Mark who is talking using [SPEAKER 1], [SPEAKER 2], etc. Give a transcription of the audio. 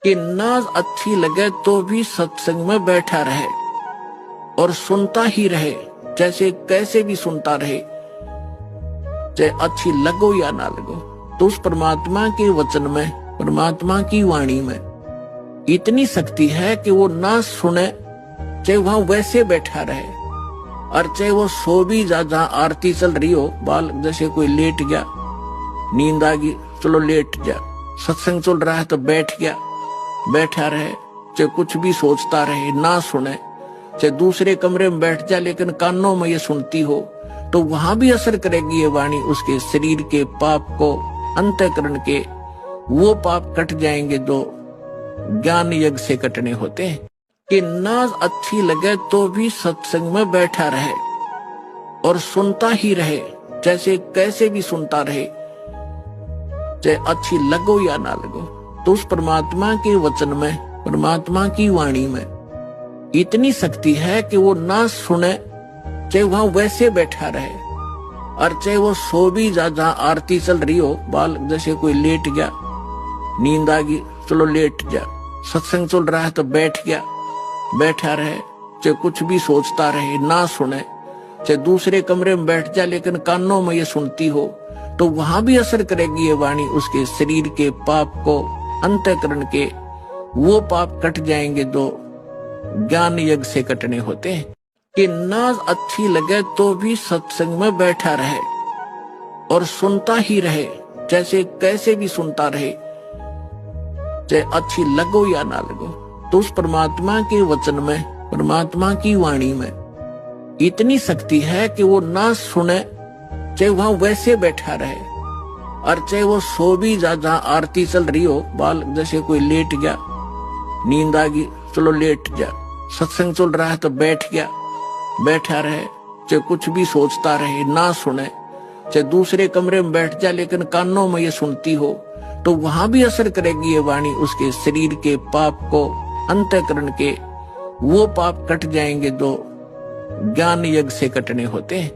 [SPEAKER 1] कि नाज अच्छी लगे तो भी सत्संग में बैठा रहे और सुनता ही रहे, जैसे कैसे भी सुनता रहे, चाहे अच्छी लगो या ना लगो। तो उस परमात्मा के वचन में, परमात्मा की वाणी में इतनी शक्ति है कि वो ना सुने, चाहे वहां वैसे बैठा रहे, और चाहे वो सो भी जा, जहां आरती चल रही हो, बाल जैसे कोई लेट गया, नींद आ गई, चलो लेट जा, सत्संग चल रहा है तो बैठ गया, बैठा रहे, चाहे कुछ भी सोचता रहे, ना सुने, चाहे दूसरे कमरे में बैठ जाए लेकिन कानों में ये सुनती हो, तो वहां भी असर करेगी ये वाणी। उसके शरीर के पाप को, अंतःकरण के वो पाप कट जाएंगे जो ज्ञान यज्ञ से कटने होते हैं। कि नाज अच्छी लगे तो भी सत्संग में बैठा रहे और सुनता ही रहे, जैसे कैसे भी सुनता रहे, चाहे अच्छी लगो या ना लगो। तो उस परमात्मा के वचन में, परमात्मा की वाणी में इतनी शक्ति है कि वो ना सुने, चाहे वहां वैसे बैठा रहे, और चाहे वो सो भी जा, जहां आरती चल रही हो, बाल जैसे कोई लेट गया, नींद आ गई, चलो लेट जा, सत्संग चल रहा है तो बैठ गया, बैठा रहे, चाहे कुछ भी सोचता रहे, ना सुने, चाहे दूसरे कमरे में बैठ जाए लेकिन कानों में ये सुनती हो, तो वहां भी असर करेगी ये वाणी। उसके शरीर के पाप को, अंतःकरण के वो पाप कट जाएंगे जो ज्ञान यज्ञ से कटने होते हैं। कि नाज अच्छी लगे तो भी सत्संग में बैठा रहे और सुनता ही रहे, जैसे कैसे भी सुनता रहे, चाहे अच्छी लगो या ना लगो। तो उस परमात्मा के वचन में, परमात्मा की वाणी में इतनी शक्ति है कि वो ना सुने, चाहे वहां वैसे बैठा रहे, और चाहे वो सो भी जा, जहां आरती चल रही हो, बाल जैसे कोई लेट गया, नींद आ गई, चलो लेट जा, सत्संग चल रहा है तो बैठ गया, बैठा रहे, चाहे कुछ भी सोचता रहे, ना सुने, चाहे दूसरे कमरे में बैठ जाए लेकिन कानों में ये सुनती हो, तो वहां भी असर करेगी ये वाणी। उसके शरीर के पाप को, अंतःकरण के वो पाप कट जाएंगे जो ज्ञान यज्ञ से कटने होते हैं।